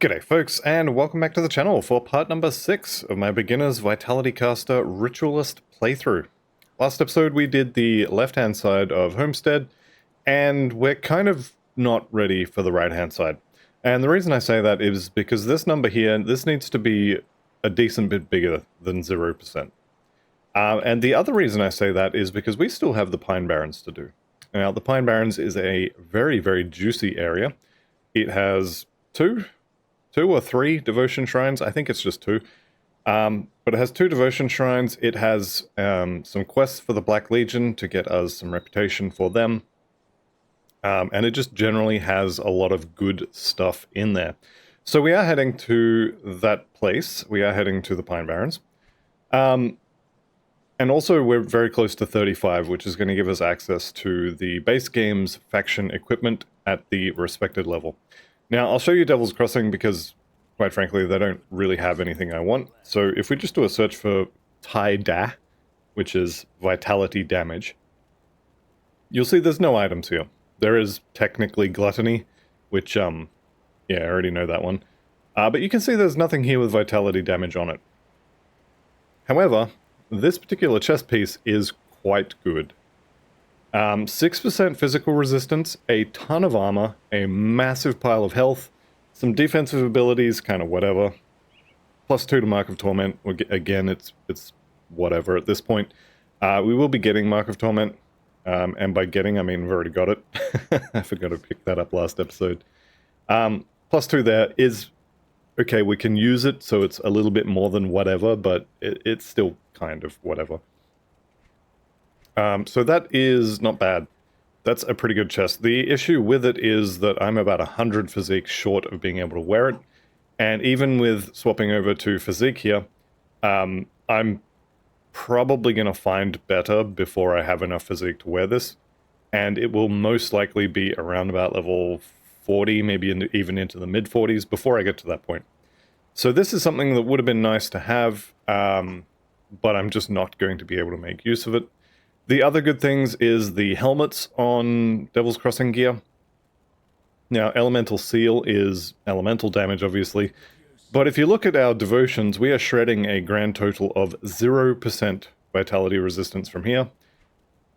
G'day folks, and welcome back to the channel for part number 6 of my beginner's Vitality Caster Ritualist playthrough. Last episode we did the left-hand side of Homestead, and we're kind of not ready for the right-hand side. And the reason I say that is because this number here, this needs to be a decent bit bigger than 0%. And the other reason I say that is because we still have the Pine Barrens to do. Now, the Pine Barrens is a very, very juicy area. It has two or three devotion shrines. I think it's just two. But it has 2 devotion shrines. It has some quests for the Black Legion to get us some reputation for them. And it just generally has a lot of good stuff in there. So we are heading to that place. We are heading to the Pine Barrens. And also we're very close to 35, which is going to give us access to the base game's faction equipment at the respected level. Now, I'll show you Devil's Crossing because, quite frankly, they don't really have anything I want. So if we just do a search for Da, which is Vitality Damage, you'll see there's no items here. There is technically Gluttony, which, yeah, I already know that one. But you can see there's nothing here with Vitality Damage on it. However, this particular chest piece is quite good. 6% physical resistance, a ton of armor, a massive pile of health, some defensive abilities, kind of whatever. +2 to Mark of Torment. Again, it's whatever at this point. We will be getting Mark of Torment, and by getting, I mean we've already got it. I forgot to pick that up last episode. +2 there is, okay, we can use it, so it's a little bit more than whatever, but it's still kind of whatever. So that is not bad. That's a pretty good chest. The issue with it is that I'm about 100 physique short of being able to wear it. And even with swapping over to physique here, I'm probably going to find better before I have enough physique to wear this. And it will most likely be around about level 40, maybe even into the mid-40s before I get to that point. So this is something that would have been nice to have, but I'm just not going to be able to make use of it. The other good things is the helmets on Devil's Crossing gear. Now, Elemental Seal is elemental damage, obviously. But if you look at our devotions, we are shredding a grand total of 0% vitality resistance from here.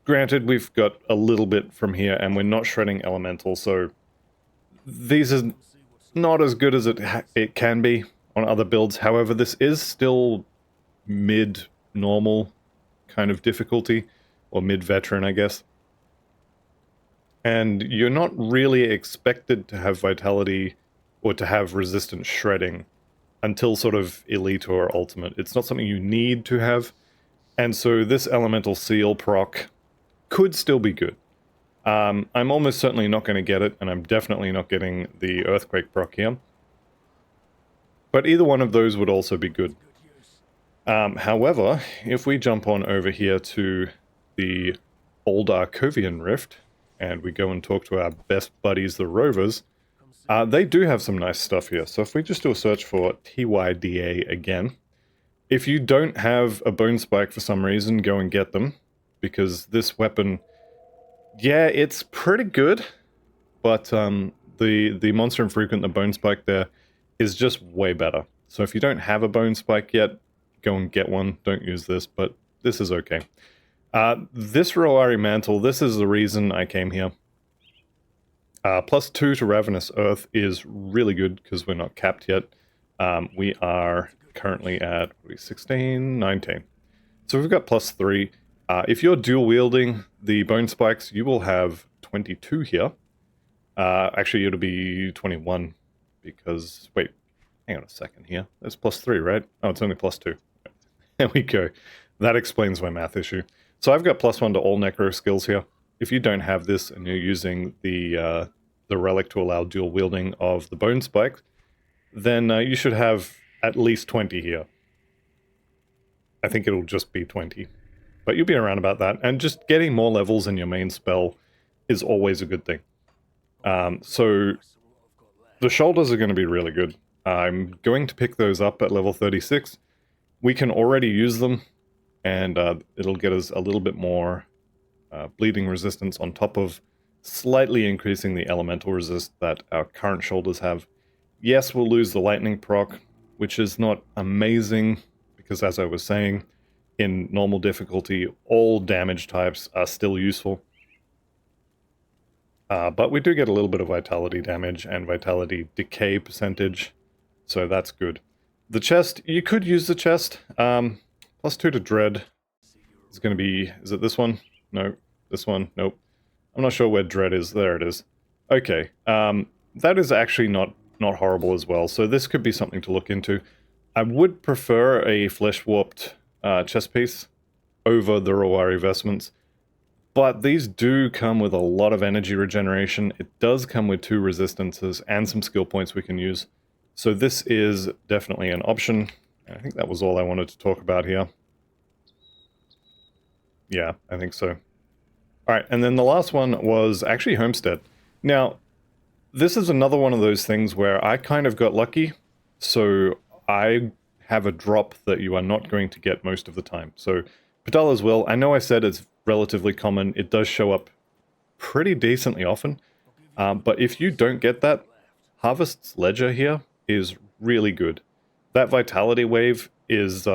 Granted, we've got a little bit from here, and we're not shredding elemental, so these are not as good as it can be on other builds. However, this is still mid-normal kind of difficulty. Or mid-veteran, I guess. And you're not really expected to have vitality or to have resistant shredding until sort of elite or ultimate. It's not something you need to have. And so this elemental seal proc could still be good. I'm almost certainly not going to get it, and I'm definitely not getting the earthquake proc here. But either one of those would also be good. However, if we jump on over here to the Old Arcovian Rift, and we go and talk to our best buddies, the Rovers, they do have some nice stuff here. So if we just do a search for TYDA again, if you don't have a Bone Spike for some reason, go and get them, because this weapon, yeah, it's pretty good, but the Monster Infrequent, the Bone Spike there, is just way better. So if you don't have a Bone Spike yet, go and get one. Don't use this, but this is okay. This Roari Mantle, this is the reason I came here. +2 to Ravenous Earth is really good because we're not capped yet. We are currently at 16, 19. So we've got +3. If you're dual wielding the Bone Spikes, you will have 22 here. Actually, it'll be 21 because, wait, hang on a second here. There's +3, right? Oh, it's only +2. There we go. That explains my math issue. So I've got +1 to all necro skills here. If you don't have this and you're using the relic to allow dual wielding of the Bone Spike, then you should have at least 20 here. I think it'll just be 20. But you'll be around about that. And just getting more levels in your main spell is always a good thing. So the shoulders are going to be really good. I'm going to pick those up at level 36. We can already use them. And it'll get us a little bit more bleeding resistance on top of slightly increasing the elemental resist that our current shoulders have. Yes, we'll lose the lightning proc, which is not amazing, because as I was saying, in normal difficulty, all damage types are still useful. But we do get a little bit of vitality damage and vitality decay percentage, so that's good. The chest, you could use the chest. +2 to dread. It's going to be, is it this one? No. This one? Nope. I'm not sure where dread is. There it is. Okay. That is actually not horrible as well, so this could be something to look into. I would prefer a flesh-warped chest piece over the Rawari vestments, but these do come with a lot of energy regeneration. It does come with 2 resistances and some skill points we can use. So this is definitely an option. I think that was all I wanted to talk about here. Yeah, I think so. Alright, and then the last one was actually Homestead. Now, this is another one of those things where I kind of got lucky, so I have a drop that you are not going to get most of the time. So, Padala's Will, I know I said it's relatively common, it does show up pretty decently often, but if you don't get that, Harvest's Ledger here is really good. That Vitality Wave is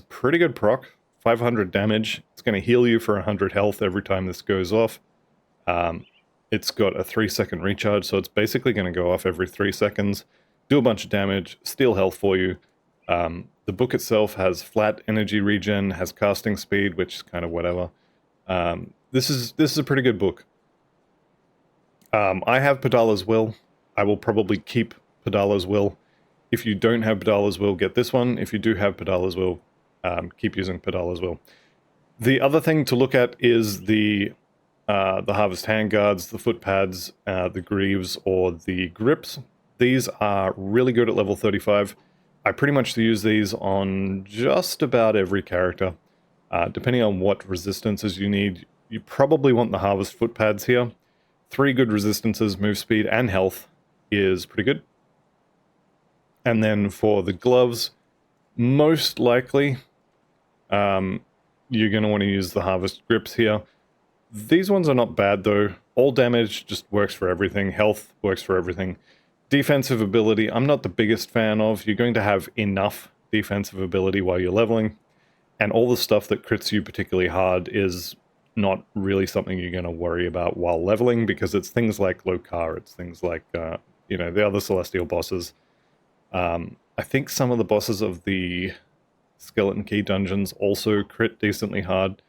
pretty good proc, 500 damage, it's going to heal you for 100 health every time this goes off. It's got a 3-second recharge, so it's basically going to go off every 3 seconds, do a bunch of damage, steal health for you. The book itself has flat energy regen, has casting speed, which is kind of whatever. This is a pretty good book. I have Padala's Will. I will probably keep Padala's Will. If you don't have Padala's Will, get this one. If you do have Padala's Will, keep using Padala's Will. The other thing to look at is the Harvest Handguards, the foot pads, the greaves, or the grips. These are really good at level 35. I pretty much use these on just about every character. Depending on what resistances you need, you probably want the Harvest foot pads here. 3 good resistances, move speed, and health is pretty good. And then for the gloves, most likely, you're going to want to use the Harvest grips here. These ones are not bad though. All damage just works for everything. Health works for everything. Defensive ability, I'm not the biggest fan of. You're going to have enough defensive ability while you're leveling. And all the stuff that crits you particularly hard is not really something you're going to worry about while leveling, because it's things like Lokar, it's things like, the other Celestial bosses. I think some of the bosses of the Skeleton Key dungeons also crit decently hard.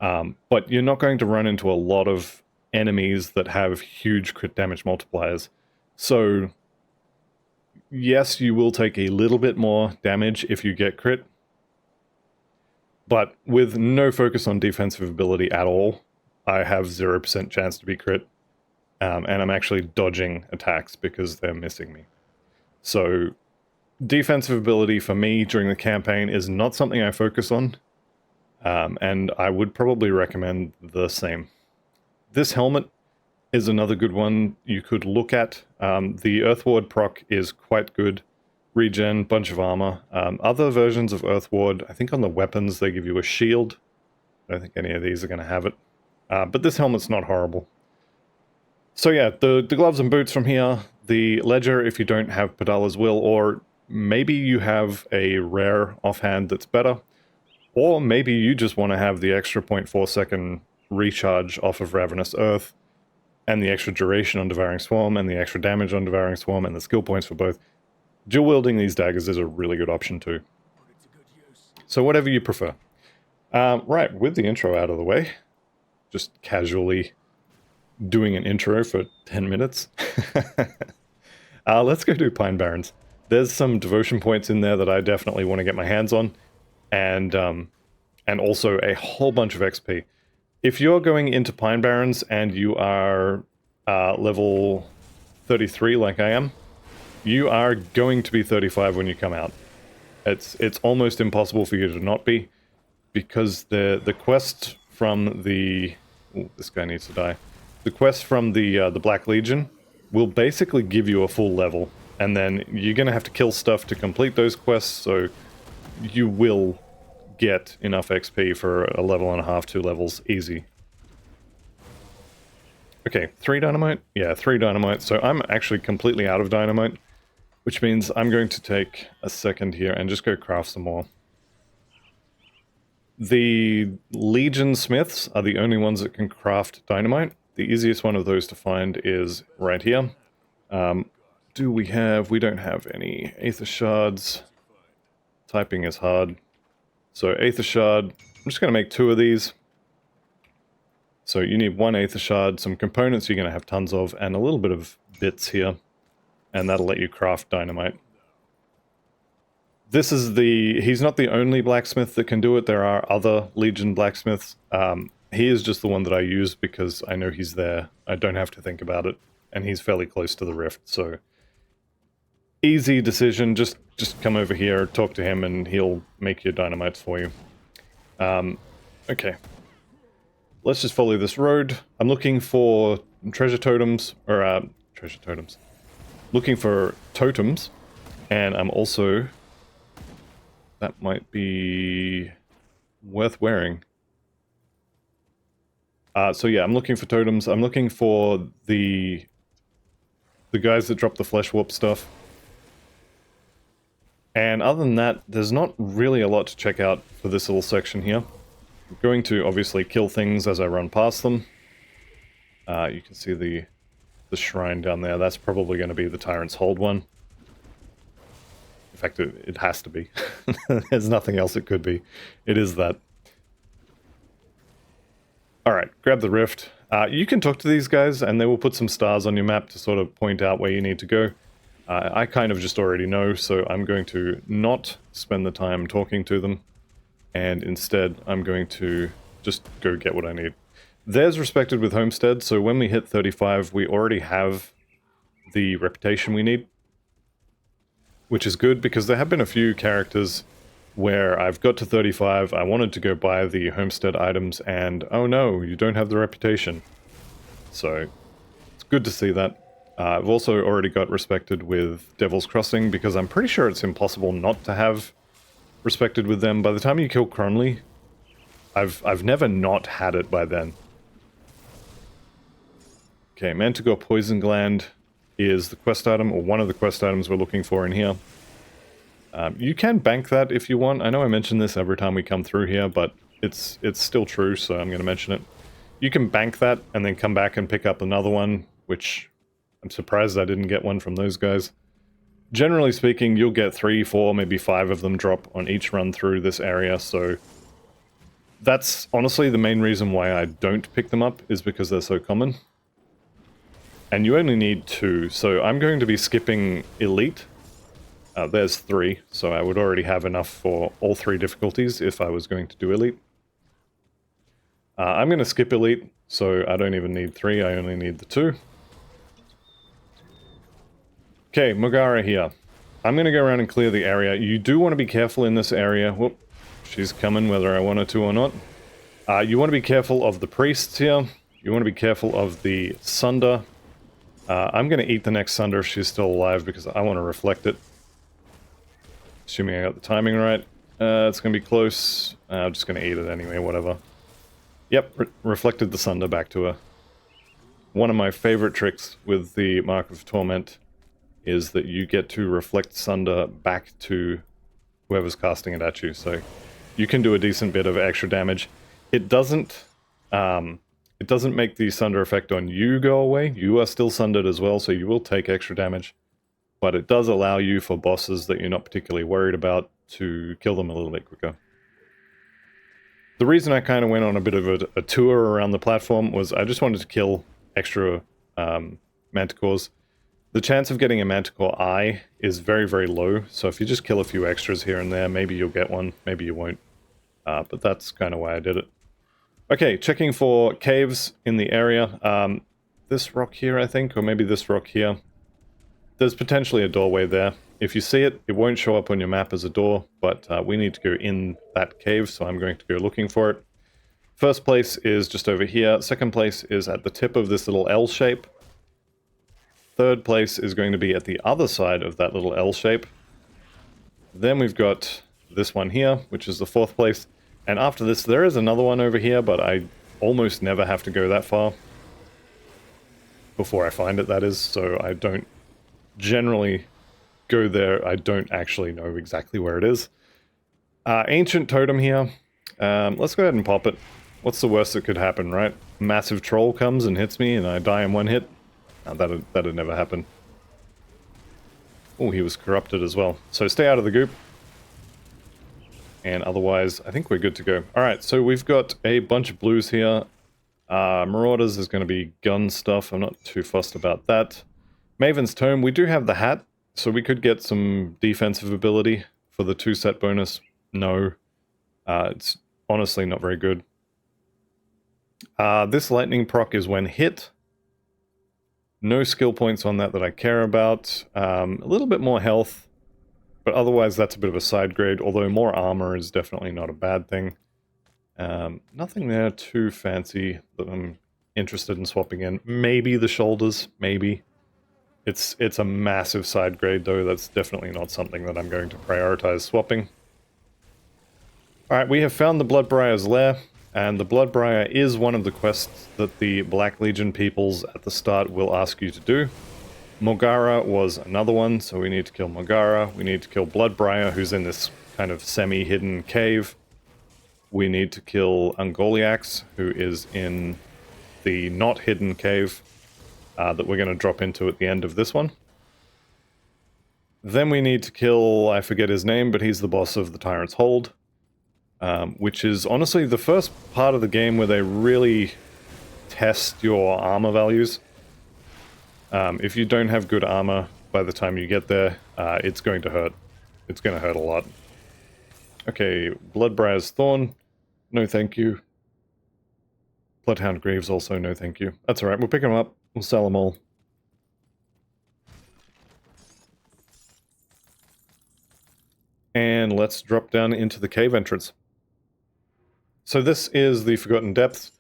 But you're not going to run into a lot of enemies that have huge crit damage multipliers. So, yes, you will take a little bit more damage if you get crit, but with no focus on defensive ability at all, I have 0% chance to be crit, and I'm actually dodging attacks because they're missing me. So, defensive ability for me during the campaign is not something I focus on, and I would probably recommend the same. This helmet is another good one you could look at. The Earthward proc is quite good. Regen, bunch of armor. Other versions of Earthward, I think on the weapons they give you a shield. I don't think any of these are going to have it. But this helmet's not horrible. So yeah, the gloves and boots from here. The Ledger if you don't have Padala's Will, or maybe you have a rare offhand that's better. Or maybe you just want to have the extra 0.4 second recharge off of Ravenous Earth, and the extra duration on Devouring Swarm, and the extra damage on Devouring Swarm, and the skill points for both. Dual wielding these daggers is a really good option too. So whatever you prefer. Right, with the intro out of the way, just casually doing an intro for 10 minutes. Let's go do Pine Barrens. There's some devotion points in there that I definitely want to get my hands on, and also a whole bunch of XP. If you're going into Pine Barrens and you are level 33 like I am, you are going to be 35 when you come out. It's almost impossible for you to not be, because the quest from the... Ooh, this guy needs to die. The quest from the Black Legion will basically give you a full level, and then you're going to have to kill stuff to complete those quests, so you will get enough XP for a level and a half, 2 levels, easy. Okay, 3 dynamite? Yeah, 3 dynamite, so I'm actually completely out of dynamite. Which means I'm going to take a second here and just go craft some more. The Legion Smiths are the only ones that can craft dynamite. The easiest one of those to find is right here. Do we have... we don't have any Aether Shards. Typing is hard. So Aether Shard, I'm just going to make 2 of these. So you need 1 Aether Shard, some components you're going to have tons of, and a little bit of bits here. And that'll let you craft dynamite. This is the... he's not the only blacksmith that can do it. There are other Legion blacksmiths. He is just the one that I use because I know he's there. I don't have to think about it. And he's fairly close to the rift, so... easy decision, just come over here, talk to him, and he'll make your dynamites for you. Okay. Let's just follow this road. I'm looking for treasure totems, or, treasure totems. Looking for totems, and I'm also... that might be worth wearing. So yeah, I'm looking for totems. I'm looking for the guys that drop the flesh warp stuff. And other than that, there's not really a lot to check out for this little section here. I'm going to obviously kill things as I run past them. You can see the shrine down there. That's probably going to be the Tyrant's Hold one. In fact, it has to be. There's nothing else it could be. It is that. Alright, grab the rift. You can talk to these guys, and they will put some stars on your map to sort of point out where you need to go. I kind of just already know, so I'm going to not spend the time talking to them, and instead I'm going to just go get what I need. There's respected with Homestead, so when we hit 35, we already have the reputation we need, which is good because there have been a few characters where I've got to 35, I wanted to go buy the Homestead items, and oh no, you don't have the reputation. So, it's good to see that. I've also already got respected with Devil's Crossing, because I'm pretty sure it's impossible not to have respected with them. By the time you kill Cronley, I've never not had it by then. Okay, Manticore Poison Gland is the quest item, or one of the quest items we're looking for in here. You can bank that if you want. I know I mention this every time we come through here, but it's still true, so I'm going to mention it. You can bank that and then come back and pick up another one, which I'm surprised I didn't get one from those guys. Generally speaking, you'll get 3, 4, maybe 5 of them drop on each run through this area, so that's honestly the main reason why I don't pick them up, is because they're so common. And you only need 2, so I'm going to be skipping Elite. There's 3, so I would already have enough for all 3 difficulties if I was going to do Elite. I'm going to skip Elite, so I don't even need 3, I only need the 2. Okay, Mogara here. I'm going to go around and clear the area. You do want to be careful in this area. Whoop, she's coming whether I want her to or not. You want to be careful of the priests here. You want to be careful of the Sunder. I'm going to eat the next Sunder if she's still alive because I want to reflect it. Assuming I got the timing right. It's going to be close. I'm just going to eat it anyway, whatever. Yep, reflected the Sunder back to her. One of my favorite tricks with the Mark of Torment is that you get to reflect Sunder back to whoever's casting it at you, so you can do a decent bit of extra damage. It doesn't make the Sunder effect on you go away. You are still sundered as well, so you will take extra damage. But it does allow you, for bosses that you're not particularly worried about, to kill them a little bit quicker. The reason I kind of went on a bit of a tour around the platform was I just wanted to kill extra Manticores. The chance of getting a Manticore Eye is very, very low, so if you just kill a few extras here and there, maybe you'll get one, maybe you won't. But that's kind of why I did it. Okay, checking for caves in the area. This rock here, I think, or maybe this rock here. There's potentially a doorway there. If you see it, it won't show up on your map as a door, but we need to go in that cave, so I'm going to go looking for it. First place is just over here. Second place is at the tip of this little L shape. Third place is going to be at the other side of that little L shape. Then we've got this one here, which is the fourth place. And after this, there is another one over here, but I almost never have to go that far. Before I find it, that is, so I don't generally go there. I don't actually know exactly where it is. Ancient Totem here. Let's go ahead and pop it. What's the worst that could happen, right? Massive troll comes and hits me and I die in one hit. That'd never happen. Oh, he was corrupted as well. So stay out of the goop. And otherwise, I think we're good to go. Alright, so we've got a bunch of blues here. Marauders is going to be gun stuff. I'm not too fussed about that. Maven's Tome, we do have the hat, so we could get some defensive ability for the 2-set bonus. No. It's honestly not very good. This lightning proc is when hit. No skill points on that I care about. A little bit more health. But otherwise, that's a bit of a side grade, although more armor is definitely not a bad thing. Nothing there too fancy that I'm interested in swapping in. Maybe the shoulders, maybe. It's a massive side grade, though. That's definitely not something that I'm going to prioritize swapping. Alright, we have found the Bloodbrier's lair, and the Bloodbriar is one of the quests that the Black Legion peoples at the start will ask you to do. Mogara was another one, so we need to kill Mogara. We need to kill Bloodbriar, who's in this kind of semi-hidden cave. We need to kill Ungoliax, who is in the not-hidden cave that we're going to drop into at the end of this one. Then we need to kill, I forget his name, but he's the boss of the Tyrant's Hold, which is honestly the first part of the game where they really test your armor values. If you don't have good armor by the time you get there, it's going to hurt. It's going to hurt a lot. Okay, Bloodbrier's Thorn. No thank you. Bloodhound Greaves also no thank you. That's alright, we'll pick them up. We'll sell them all. And let's drop down into the cave entrance. So this is the Forgotten Depths.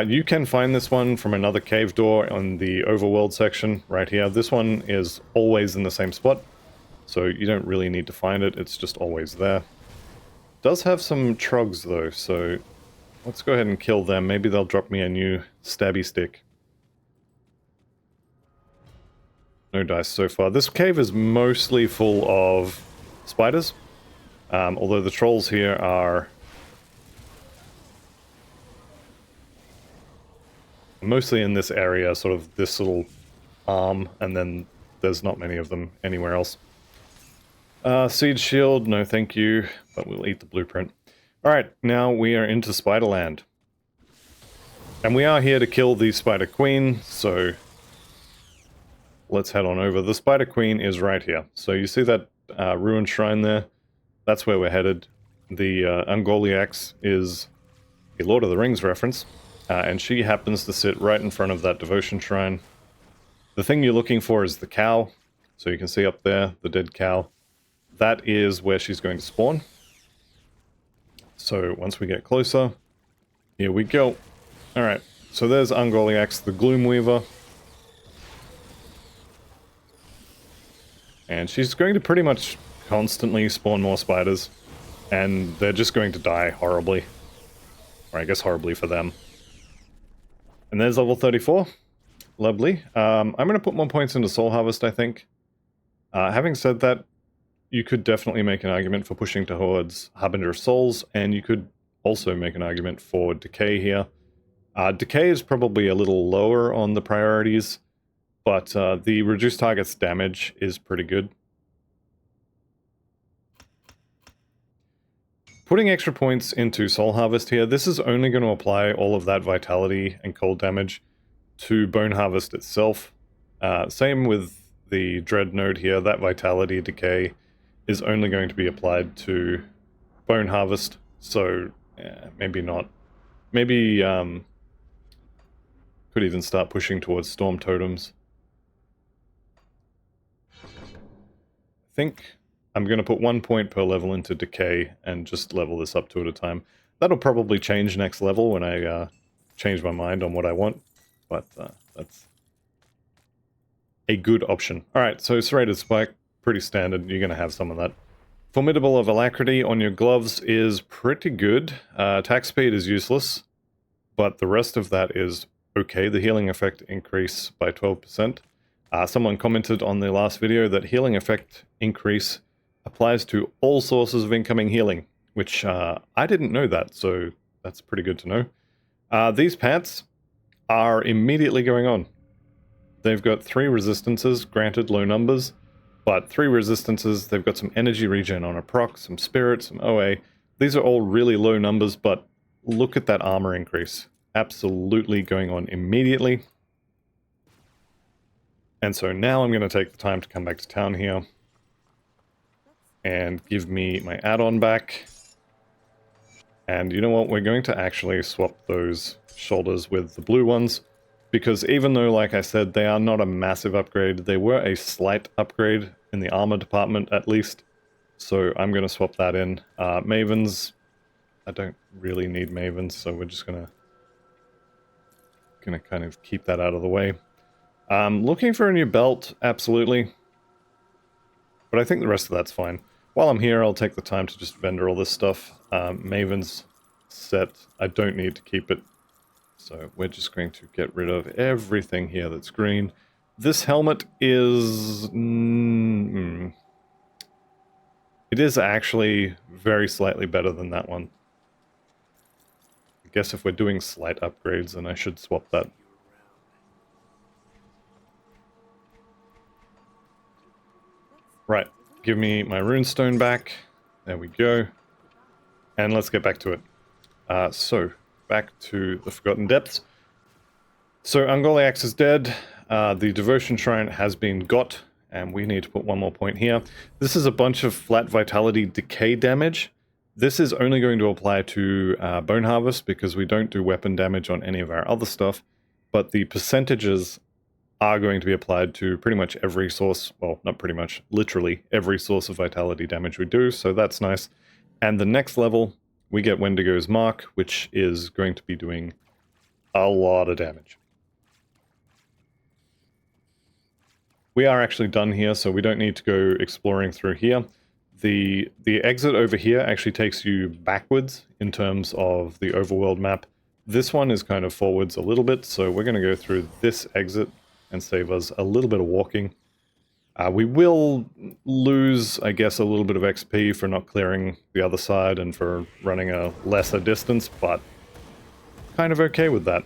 You can find this one from another cave door on the overworld section right here. This one is always in the same spot, so you don't really need to find it. It's just always there. Does have some trogs though, so let's go ahead and kill them. Maybe they'll drop me a new stabby stick. No dice so far. This cave is mostly full of spiders, although the trolls here are mostly in this area, sort of this little arm, and then there's not many of them anywhere else. Siege Shield, no thank you, but we'll eat the blueprint. Alright, now we are into Spiderland. And we are here to kill the Spider Queen, so let's head on over. The Spider Queen is right here. So you see that ruined shrine there? That's where we're headed. The Ungoliax is a Lord of the Rings reference. And she happens to sit right in front of that devotion shrine. The thing you're looking for is the cow. So you can see up there, the dead cow. That is where she's going to spawn. So once we get closer, here we go. Alright, so there's Ungoliax, the Gloomweaver. And she's going to pretty much constantly spawn more spiders. And they're just going to die horribly. Or I guess horribly for them. And there's level 34. Lovely. I'm going to put more points into Soul Harvest, I think. Having said that, you could definitely make an argument for pushing towards Harbinger of Souls, and you could also make an argument for Decay here. Decay is probably a little lower on the priorities, but the reduced target's damage is pretty good. Putting extra points into Soul Harvest here, this is only going to apply all of that vitality and cold damage to Bone Harvest itself. Same with the Dread node here, that vitality decay is only going to be applied to Bone Harvest, so maybe not. Maybe could even start pushing towards Storm Totems. I think I'm going to put 1 point per level into Decay and just level this up 2 at a time. That'll probably change next level when I change my mind on what I want, but that's a good option. Alright, so Serrated Spike, pretty standard, you're going to have some of that. Formidable of Alacrity on your gloves is pretty good. Attack speed is useless, but the rest of that is okay. The healing effect increase by 12%. Someone commented on the last video that healing effect increase applies to all sources of incoming healing, which I didn't know that, so that's pretty good to know. These pants are immediately going on. They've got 3 resistances, granted low numbers, but 3 resistances. They've got some energy regen on a proc, some spirit, some OA. These are all really low numbers, but look at that armor increase. Absolutely going on immediately. And so now I'm going to take the time to come back to town here and give me my add-on back. And you know what? We're going to actually swap those shoulders with the blue ones, because even though, like I said, they are not a massive upgrade, they were a slight upgrade in the armor department at least. So I'm going to swap that in. Mavens, I don't really need Mavens, so we're just going to kind of keep that out of the way. Looking for a new belt, absolutely. But I think the rest of that's fine. While I'm here, I'll take the time to just vendor all this stuff. Maven's set, I don't need to keep it. So we're just going to get rid of everything here that's green. This helmet is... it is actually very slightly better than that one. I guess if we're doing slight upgrades, then I should swap that. Right, give me my runestone back. There we go. And let's get back to it. So, back to the Forgotten Depths. So, Ungoliax is dead. The Devotion Shrine has been got, and we need to put one more point here. This is a bunch of flat vitality decay damage. This is only going to apply to Bone Harvest, because we don't do weapon damage on any of our other stuff. But the percentages are going to be applied to pretty much every source, well, not pretty much, literally every source of vitality damage we do, so that's nice. And the next level, we get Wendigo's Mark, which is going to be doing a lot of damage. We are actually done here, so we don't need to go exploring through here. The exit over here actually takes you backwards in terms of the overworld map. This one is kind of forwards a little bit, so we're going to go through this exit and save us a little bit of walking. We will lose, I guess, a little bit of XP for not clearing the other side and for running a lesser distance, but kind of okay with that.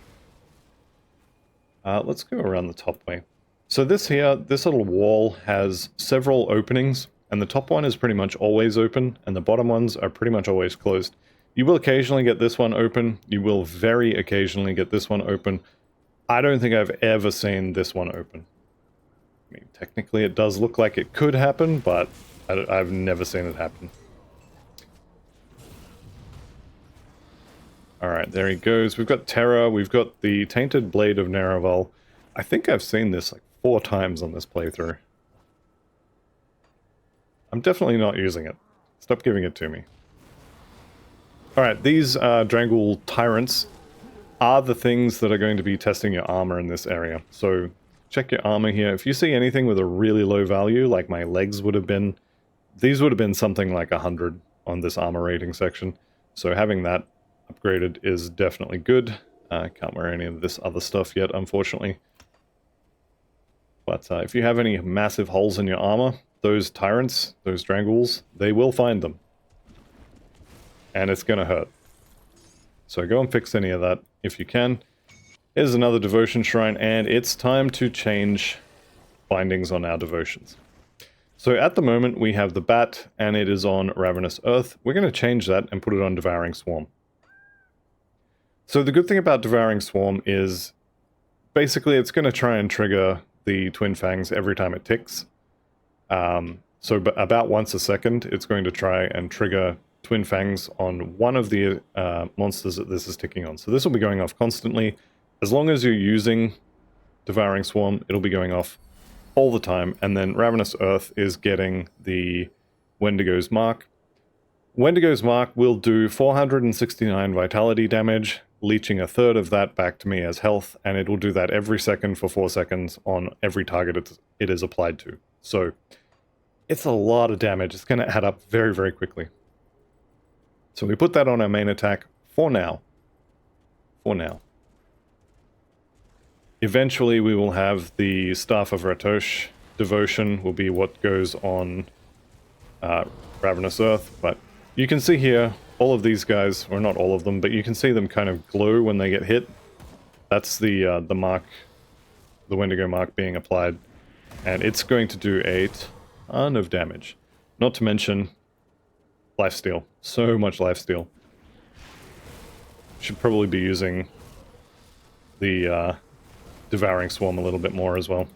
Let's go around the top way. So this little wall has several openings, and the top one is pretty much always open, and the bottom ones are pretty much always closed. You will occasionally get this one open, you will very occasionally get this one open. I don't think I've ever seen this one open. I mean, technically it does look like it could happen, but I've never seen it happen. Alright, there he goes. We've got Terra, we've got the Tainted Blade of Naraval. I think I've seen this like 4 times on this playthrough. I'm definitely not using it. Stop giving it to me. Alright, these Drangul Tyrants are the things that are going to be testing your armor in this area. So check your armor here. If you see anything with a really low value, like my legs would have been, these would have been something like 100 on this armor rating section. So having that upgraded is definitely good. I can't wear any of this other stuff yet, unfortunately. But if you have any massive holes in your armor, those Tyrants, those Dranguls, they will find them. And it's going to hurt. So go and fix any of that if you can. Here's another Devotion Shrine, and it's time to change bindings on our devotions. So at the moment we have the Bat, and it is on Ravenous Earth. We're going to change that and put it on Devouring Swarm. So the good thing about Devouring Swarm is basically it's going to try and trigger the Twin Fangs every time it ticks. So about once a second it's going to try and trigger Twin Fangs on one of the monsters that this is ticking on. So this will be going off constantly. As long as you're using Devouring Swarm, it'll be going off all the time. And then Ravenous Earth is getting the Wendigo's Mark. Wendigo's Mark will do 469 vitality damage, leeching a third of that back to me as health, and it will do that every second for 4 seconds on every target it is applied to. So it's a lot of damage. It's going to add up very, very quickly. So we put that on our main attack for now. For now. Eventually we will have the Staff of Ratosh. Devotion will be what goes on Ravenous Earth, but you can see here all of these guys, or not all of them, but you can see them kind of glow when they get hit. That's the mark, the Wendigo mark being applied, and it's going to do a ton of damage. Not to mention lifesteal. So much lifesteal. Should probably be using the Devouring Swarm a little bit more as well.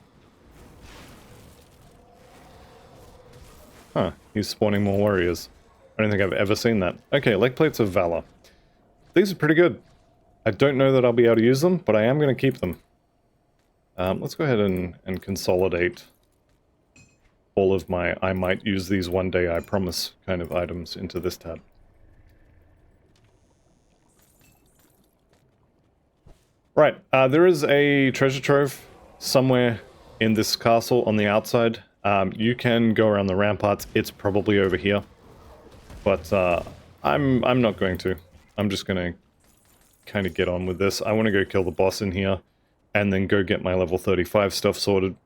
Huh, he's spawning more warriors. I don't think I've ever seen that. Okay, Leg Plates of Valor. These are pretty good. I don't know that I'll be able to use them, but I am going to keep them. Let's go ahead and consolidate all of my I might use these one day, I promise kind of items into this tab. Right, there is a treasure trove somewhere in this castle on the outside. You can go around the ramparts. It's probably over here. But I'm not going to. I'm just going to kind of get on with this. I want to go kill the boss in here and then go get my level 35 stuff sorted.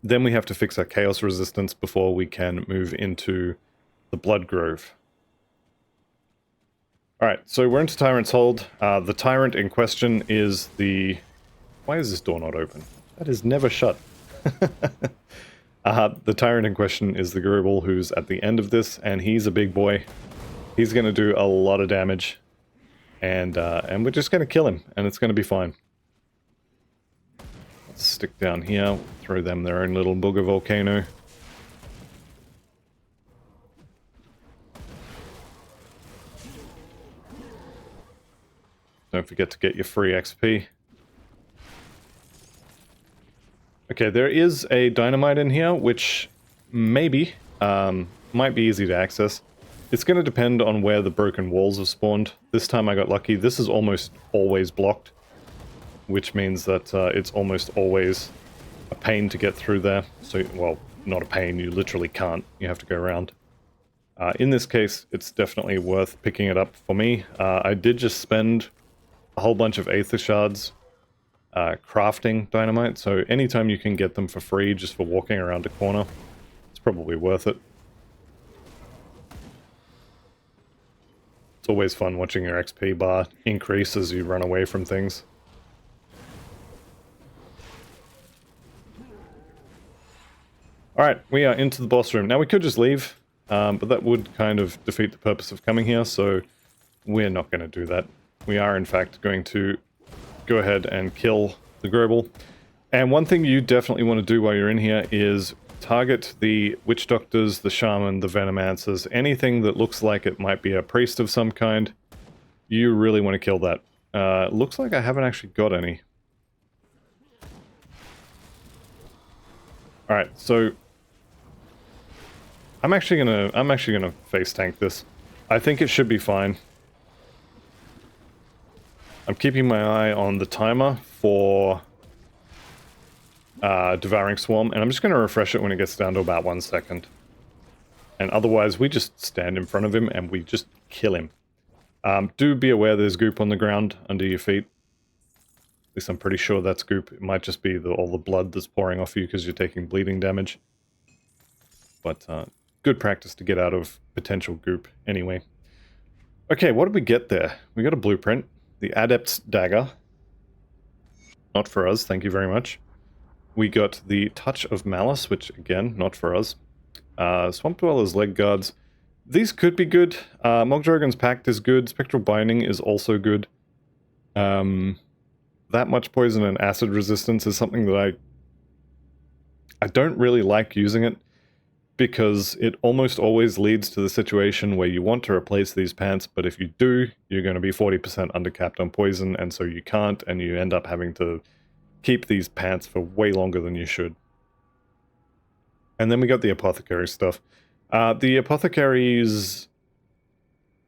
Then we have to fix our chaos resistance before we can move into the Blood Grove. Alright, so we're into Tyrant's Hold. The Tyrant in question is the... Why is this door not open? That is never shut. The Tyrant in question is the Grubble who's at the end of this, and he's a big boy. He's going to do a lot of damage. And we're just going to kill him, and it's going to be fine. Let's stick down here, throw them their own little booger volcano. Don't forget to get your free XP. Okay, there is a dynamite in here, which maybe might be easy to access. It's going to depend on where the broken walls have spawned. This time I got lucky. This is almost always blocked, which means that it's almost always a pain to get through there. So, well, not a pain, you literally can't. You have to go around. In this case, it's definitely worth picking it up for me. I did just spend a whole bunch of Aether Shards crafting dynamite, so anytime you can get them for free just for walking around a corner, it's probably worth it. It's always fun watching your XP bar increase as you run away from things. Alright, we are into the boss room. Now we could just leave, but that would kind of defeat the purpose of coming here, so we're not going to do that. We are in fact going to go ahead and kill the Grobel. And one thing you definitely want to do while you're in here is target the Witch Doctors, the Shaman, the Venomancers, anything that looks like it might be a priest of some kind. You really want to kill that. Looks like I haven't actually got any. Alright, so I'm actually gonna face tank this. I think it should be fine. I'm keeping my eye on the timer for Devouring Swarm, and I'm just going to refresh it when it gets down to about 1 second. And otherwise, we just stand in front of him and we just kill him. Do be aware there's goop on the ground under your feet. At least I'm pretty sure that's goop. It might just be all the blood that's pouring off you because you're taking bleeding damage. But good practice to get out of potential goop anyway. Okay, what did we get there? We got a blueprint. The Adept's Dagger. Not for us, thank you very much. We got the Touch of Malice, which, again, not for us. Swamp Dweller's Leg Guards. These could be good. Mogdragon's Pact is good. Spectral Binding is also good. That much poison and acid resistance is something that I don't really like using it, because it almost always leads to the situation where you want to replace these pants, but if you do, you're going to be 40% undercapped on poison, and so you can't, and you end up having to keep these pants for way longer than you should. And then we got the Apothecary stuff. The Apothecary's...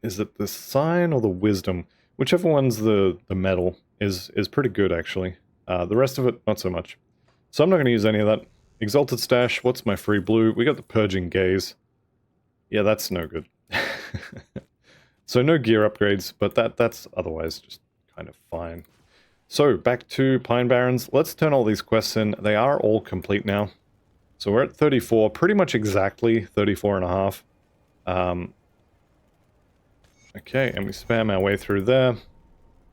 Is it the Sign or the Wisdom? Whichever one's the metal is pretty good, actually. The rest of it, not so much. So I'm not going to use any of that. Exalted Stash, what's my free blue? We got the Purging Gaze. Yeah, that's no good. So no gear upgrades, but that's otherwise just kind of fine. So, back to Pine Barrens. Let's turn all these quests in. They are all complete now. So we're at 34, pretty much exactly 34 and a half. Okay, and we spam our way through there.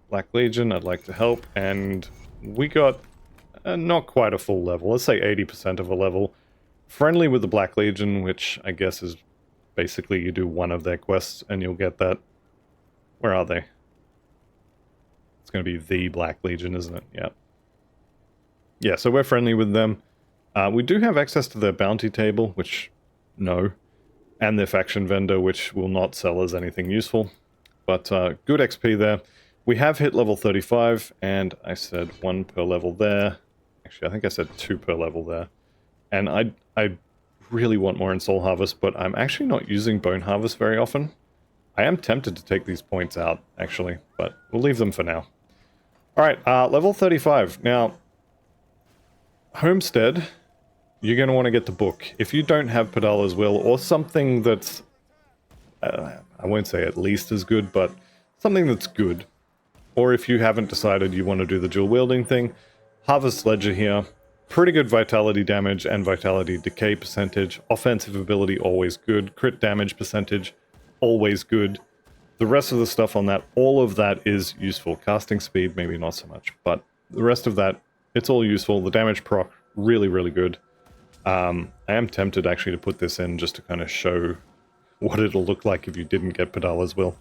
Black Legion, I'd like to help, and we got not quite a full level. Let's say 80% of a level. Friendly with the Black Legion, which I guess is basically you do one of their quests and you'll get that. Where are they? It's going to be the Black Legion, isn't it? Yeah. Yeah, so we're friendly with them. We do have access to their bounty table, which, no. And their faction vendor, which will not sell us anything useful. But good XP there. We have hit level 35, and I said 1 per level there. Actually, I think I said 2 per level there. And I really want more in Soul Harvest, but I'm actually not using Bone Harvest very often. I am tempted to take these points out, actually, but we'll leave them for now. Alright, level 35. Now, Homestead, you're going to want to get the book. If you don't have Padala's Will, or something that's, I won't say at least as good, but something that's good, or if you haven't decided you want to do the dual wielding thing, Harvest Ledger here, pretty good vitality damage and vitality decay percentage, offensive ability always good, crit damage percentage always good. The rest of the stuff on that, all of that is useful. Casting speed, maybe not so much, but the rest of that, it's all useful. The damage proc, really, really good. I am tempted actually to put this in just to kind of show what it'll look like if you didn't get Padala's Will.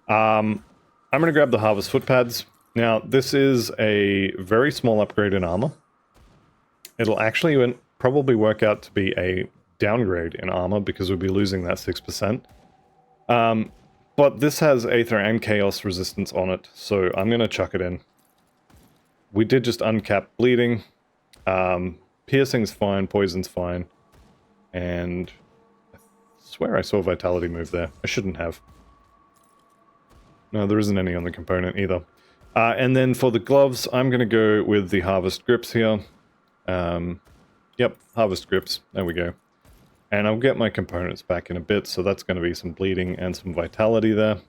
I'm going to grab the Harvest Footpads. Now, this is a very small upgrade in armor. It'll actually probably work out to be a downgrade in armor because we'll be losing that 6%. But this has Aether and Chaos resistance on it, so I'm going to chuck it in. We did just uncap bleeding. Piercing's fine, poison's fine. And I swear I saw a vitality move there. I shouldn't have. No, there isn't any on the component either. And then for the gloves, I'm going to go with the Harvest Grips here. Yep, Harvest Grips. There we go. And I'll get my components back in a bit, so that's going to be some bleeding and some vitality there.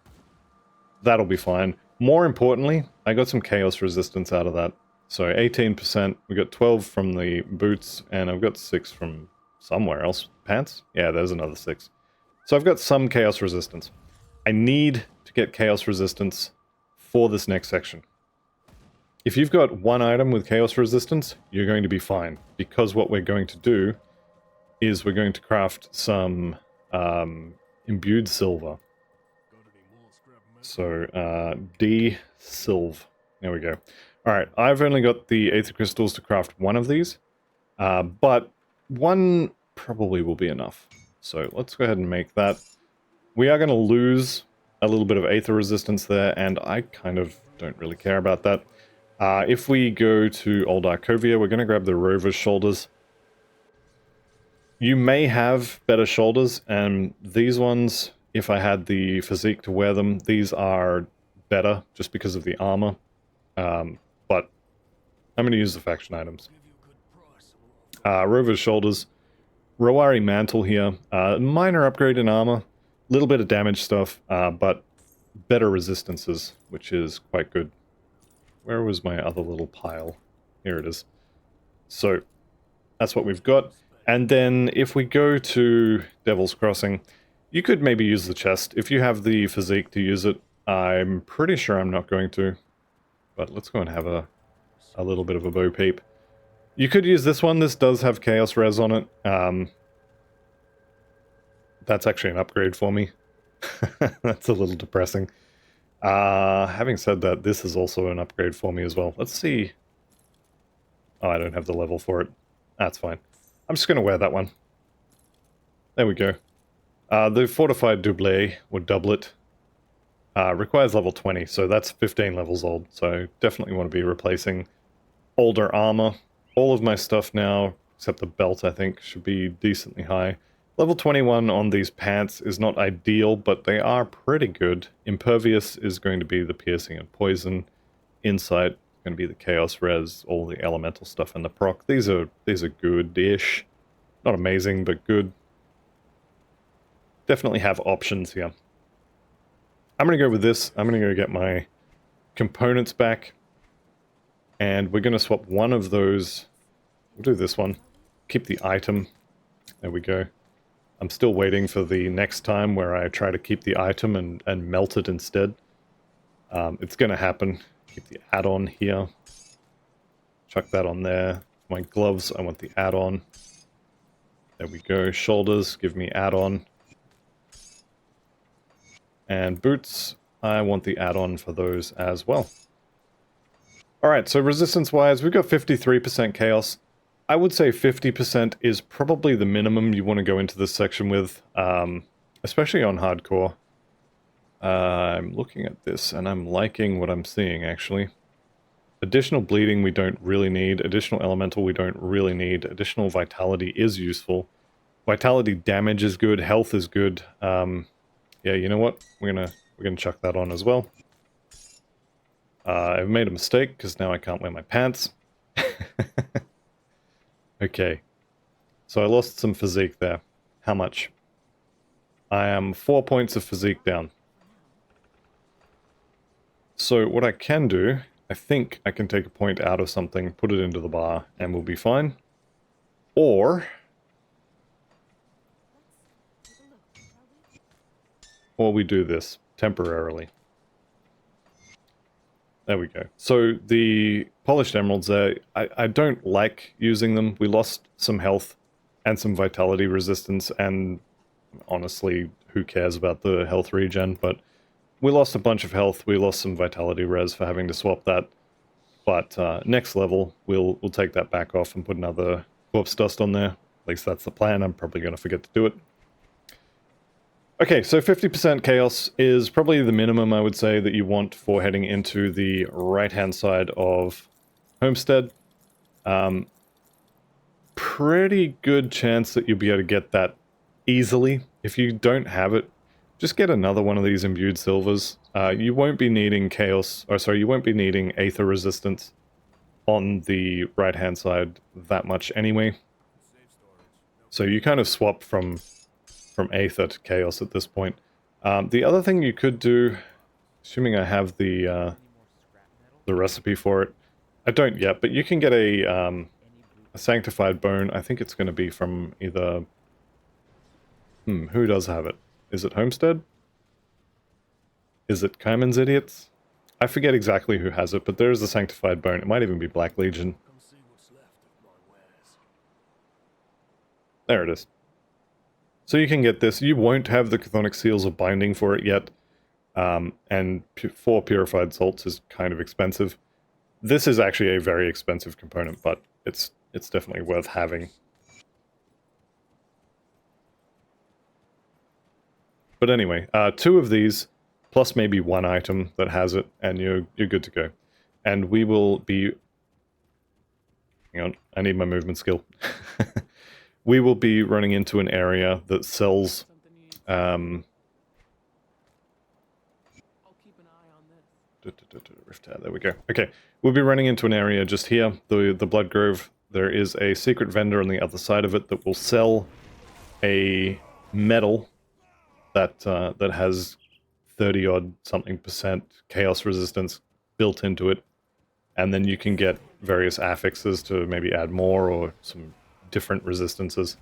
That'll be fine. More importantly, I got some Chaos resistance out of that. So 18%, we got 12 from the boots, and I've got 6 from somewhere else. Pants? Yeah, there's another 6. So I've got some Chaos resistance. I need to get Chaos resistance for this next section. If you've got one item with Chaos resistance, you're going to be fine, because what we're going to do is we're going to craft some imbued silver. So, D-Silv. There we go. Alright, I've only got the Aether Crystals to craft one of these, but one probably will be enough. So let's go ahead and make that. We are going to lose a little bit of Aether resistance there, and I kind of don't really care about that. If we go to Old Arcovia, we're going to grab the Rover's Shoulders. You may have better shoulders, and these ones, if I had the physique to wear them, these are better just because of the armor. But I'm going to use the faction items. Rover's Shoulders. Rowari Mantle here. Minor upgrade in armor. Little bit of damage stuff, but better resistances, which is quite good. Where was my other little pile? Here it is. So, that's what we've got. And then if we go to Devil's Crossing, you could maybe use the chest. If you have the physique to use it, I'm pretty sure I'm not going to. But let's go and have a little bit of a bo peep. You could use this one. This does have Chaos Res on it. That's actually an upgrade for me. That's a little depressing. Having said that, this is also an upgrade for me as well. Let's see. Oh, I don't have the level for it. That's fine. I'm just going to wear that one. There we go. The Fortified Doublet would double it. Requires level 20, so that's 15 levels old. So definitely want to be replacing older armor. All of my stuff now, except the belt, I think, should be decently high. Level 21 on these pants is not ideal, but they are pretty good. Impervious is going to be the piercing and poison. Insight is going to be the chaos res, all the elemental stuff and the proc. These are good-ish. Not amazing, but good. Definitely have options here. I'm going to go with this. I'm going to go get my components back. And we're going to swap one of those. We'll do this one. Keep the item. There we go. I'm still waiting for the next time where I try to keep the item and melt it instead. It's going to happen. Keep the add-on here. Chuck that on there. My gloves, I want the add-on. There we go. Shoulders, give me add-on. And boots, I want the add-on for those as well. Alright, so resistance-wise, we've got 53% chaos. I would say 50% is probably the minimum you want to go into this section with, especially on hardcore. I'm looking at this and I'm liking what I'm seeing, actually. Additional bleeding we don't really need. Additional elemental we don't really need. Additional vitality is useful. Vitality damage is good. Health is good. Yeah, you know what? We're gonna chuck that on as well. I've made a mistake because now I can't wear my pants. Okay. So I lost some physique there. How much? I am 4 points of physique down. So what I can do, I think I can take a point out of something, put it into the bar, and we'll be fine. Or we do this temporarily. There we go. So the polished emeralds there, I don't like using them. We lost some health and some vitality resistance, and honestly, who cares about the health regen, but we lost a bunch of health, we lost some vitality res for having to swap that. But next level, we'll take that back off and put another corpse dust on there. At least that's the plan. I'm probably going to forget to do it. Okay, so 50% chaos is probably the minimum, I would say, that you want for heading into the right-hand side of Homestead. Pretty good chance that you'll be able to get that easily. If you don't have it, just get another one of these imbued silvers. You won't be needing chaos, or sorry, you won't be needing aether resistance on the right-hand side that much anyway. So you kind of swap from aether to chaos at this point. The other thing you could do, assuming I have the recipe for it, I don't yet, but you can get a sanctified bone. I think it's going to be from either... who does have it? Is it Homestead? Is it Kaiman's Idiots? I forget exactly who has it, but there is a sanctified bone. It might even be Black Legion. There it is. So you can get this. You won't have the chthonic seals of binding for it yet, and 4 purified salts is kind of expensive. This is actually a very expensive component, but it's definitely worth having. But anyway, 2 of these, plus maybe 1 item that has it, and you're good to go. And we will be... Hang on, I need my movement skill. We will be running into an area that sells... There we go. Okay, we'll be running into an area just here, the Blood Grove. There is a secret vendor on the other side of it that will sell a metal that that has 30-odd something % chaos resistance built into it, and then you can get various affixes to maybe add more or some different resistances.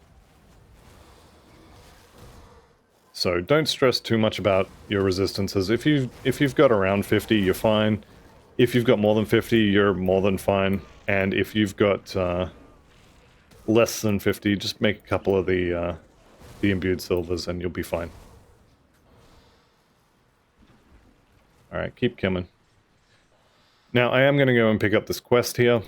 So don't stress too much about your resistances. If you've got around 50, you're fine. If you've got more than 50, you're more than fine. And if you've got less than 50, just make a couple of the imbued silvers and you'll be fine. Alright, keep coming. Now, I am going to go and pick up this quest here.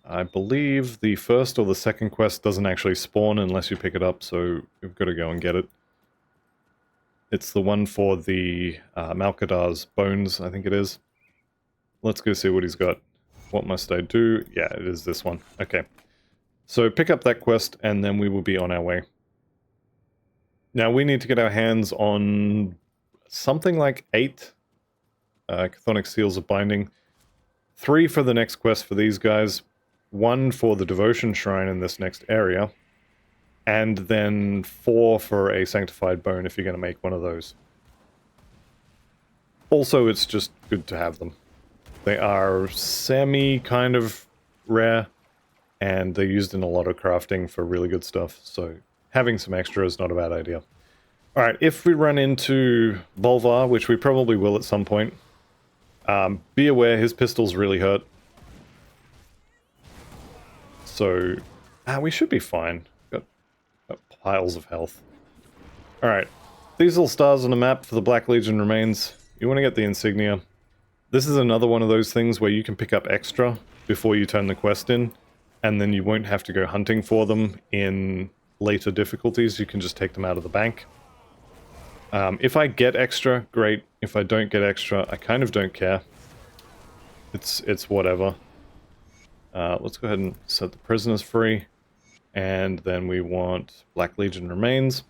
I believe the first or the second quest doesn't actually spawn unless you pick it up, so you've got to go and get it. It's the one for the Malkadar's bones, I think it is. Let's go see what he's got. What must I do? Yeah, it is this one. Okay. So pick up that quest, and then we will be on our way. Now, we need to get our hands on something like 8 chthonic seals of binding. 3 for the next quest for these guys. 1 for the devotion shrine in this next area. And then 4 for a sanctified bone if you're going to make one of those. Also, it's just good to have them. They are semi kind of rare, and they're used in a lot of crafting for really good stuff, so having some extra is not a bad idea. Alright, if we run into Bolvar, which we probably will at some point, be aware his pistols really hurt. So, we should be fine. Got piles of health. Alright, these little stars on the map for the Black Legion remains. You want to get the insignia. This is another one of those things where you can pick up extra before you turn the quest in, and then you won't have to go hunting for them in later difficulties. You can just take them out of the bank. If I get extra, great. If I don't get extra, I kind of don't care. It's whatever. Let's go ahead and set the prisoners free. And then we want Black Legion remains.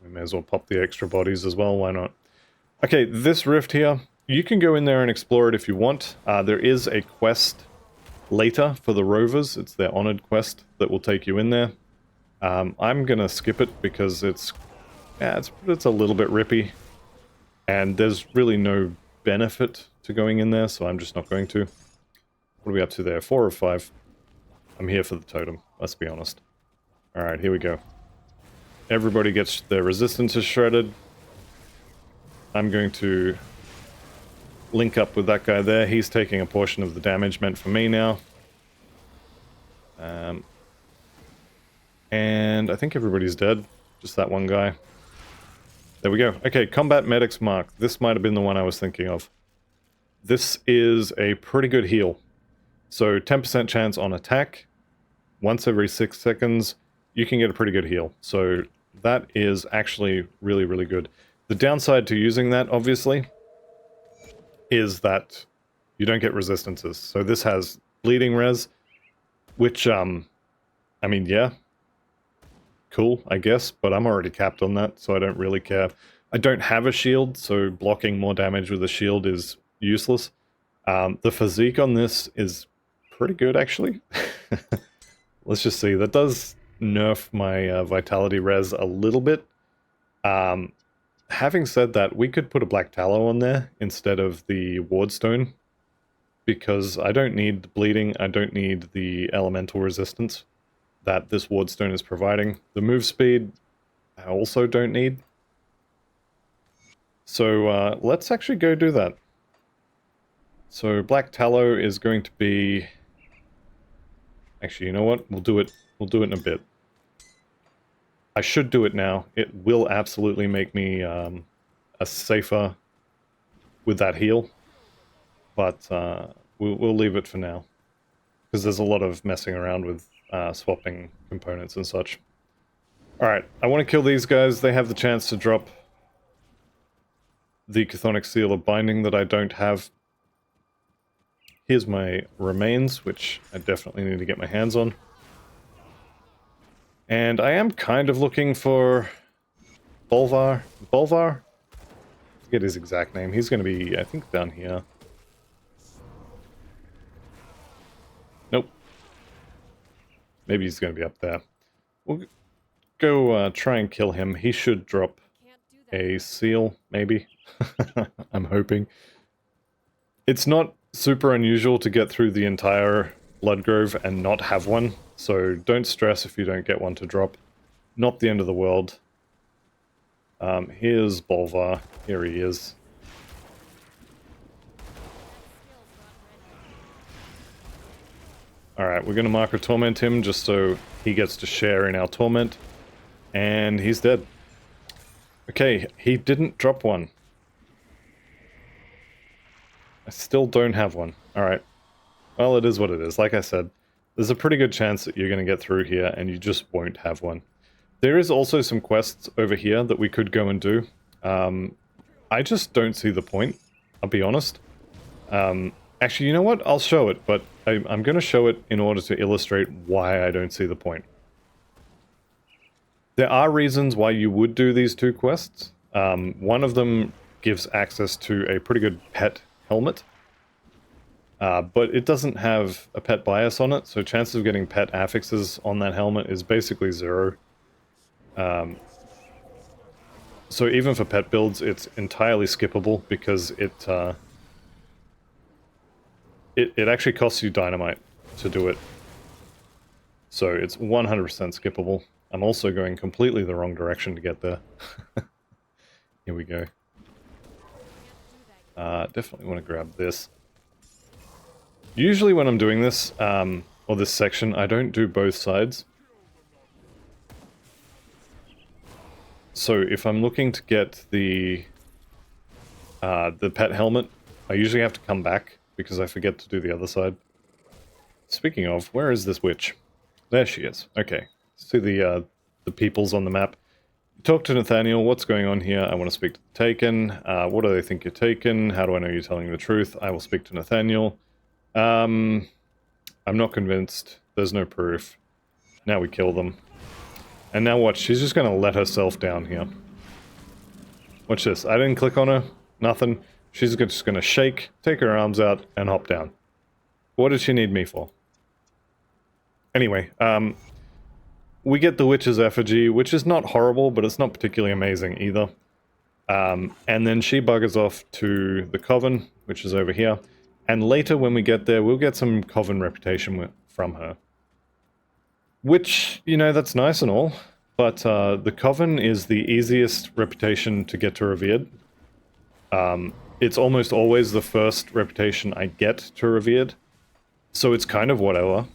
We may as well pop the extra bodies as well, why not? Okay, this rift here, you can go in there and explore it if you want. There is a quest later for the rovers. It's their honored quest that will take you in there. I'm gonna skip it because it's a little bit rippy. And there's really no benefit to going in there, so I'm just not going to. What are we up to there? 4 or 5? I'm here for the totem, let's be honest. Alright, here we go. Everybody gets their resistances shredded. I'm going to link up with that guy there. He's taking a portion of the damage meant for me now. And I think everybody's dead. Just that one guy. There we go. Okay, Combat Medics Mark. This might have been the one I was thinking of. This is a pretty good heal. So 10% chance on attack. Once every 6 seconds, you can get a pretty good heal. So that is actually really, really good. The downside to using that, obviously, is that you don't get resistances. So this has bleeding res, which, I mean, yeah, cool, I guess, but I'm already capped on that, so I don't really care. I don't have a shield, so blocking more damage with a shield is useless. The physique on this is pretty good, actually. Let's just see. That does nerf my vitality res a little bit. Having said that, we could put a black tallow on there instead of the wardstone, because I don't need the bleeding, I don't need the elemental resistance that this wardstone is providing. The move speed, I also don't need. So let's actually go do that. So black tallow is going to be... Actually, you know what? We'll do it in a bit. I should do it now. It will absolutely make me a safer with that heal. But we'll leave it for now. Because there's a lot of messing around with swapping components and such. Alright, I want to kill these guys. They have the chance to drop the Chthonic Seal of Binding that I don't have. Here's my remains, which I definitely need to get my hands on. And I am kind of looking for Bolvar. Bolvar? I forget his exact name. He's going to be, I think, down here. Nope. Maybe he's going to be up there. We'll go try and kill him. He should drop a seal, maybe. I'm hoping. It's not super unusual to get through the entire Bloodgrove and not have one, so don't stress if you don't get one to drop. Not the end of the world. Here's Bolvar. Here he is. Alright, we're going to Mark of Torment him just so he gets to share in our torment. And he's dead. Okay, he didn't drop one. I still don't have one. Alright. Well, it is what it is. Like I said, there's a pretty good chance that you're going to get through here and you just won't have one. There is also some quests over here that we could go and do. I just don't see the point, I'll be honest. Actually, you know what? I'll show it, but I'm going to show it in order to illustrate why I don't see the point. There are reasons why you would do these two quests. One of them gives access to a pretty good pet helmet. But it doesn't have a pet bias on it, so chances of getting pet affixes on that helmet is basically 0. So even for pet builds, it's entirely skippable because it it actually costs you dynamite to do it. So it's 100% skippable. I'm also going completely the wrong direction to get there. Here we go. Definitely want to grab this. Usually when I'm doing this, or this section, I don't do both sides. So if I'm looking to get the pet helmet, I usually have to come back because I forget to do the other side. Speaking of, where is this witch? There she is. Okay. See the peoples on the map. Talk to Nathaniel. What's going on here? I want to speak to the Taken. What do they think you're taken? How do I know you're telling the truth? I will speak to Nathaniel. I'm not convinced. There's no proof. Now we kill them. And now watch. She's just going to let herself down here. Watch this. I didn't click on her. Nothing. She's just going to shake, take her arms out, and hop down. What does she need me for? Anyway, we get the witch's effigy, which is not horrible, but it's not particularly amazing either. And then she buggers off to the Coven, which is over here. And later when we get there, we'll get some Coven reputation from her. Which, you know, that's nice and all. But the Coven is the easiest reputation to get to Revered. It's almost always the first reputation I get to Revered. So it's kind of whatever.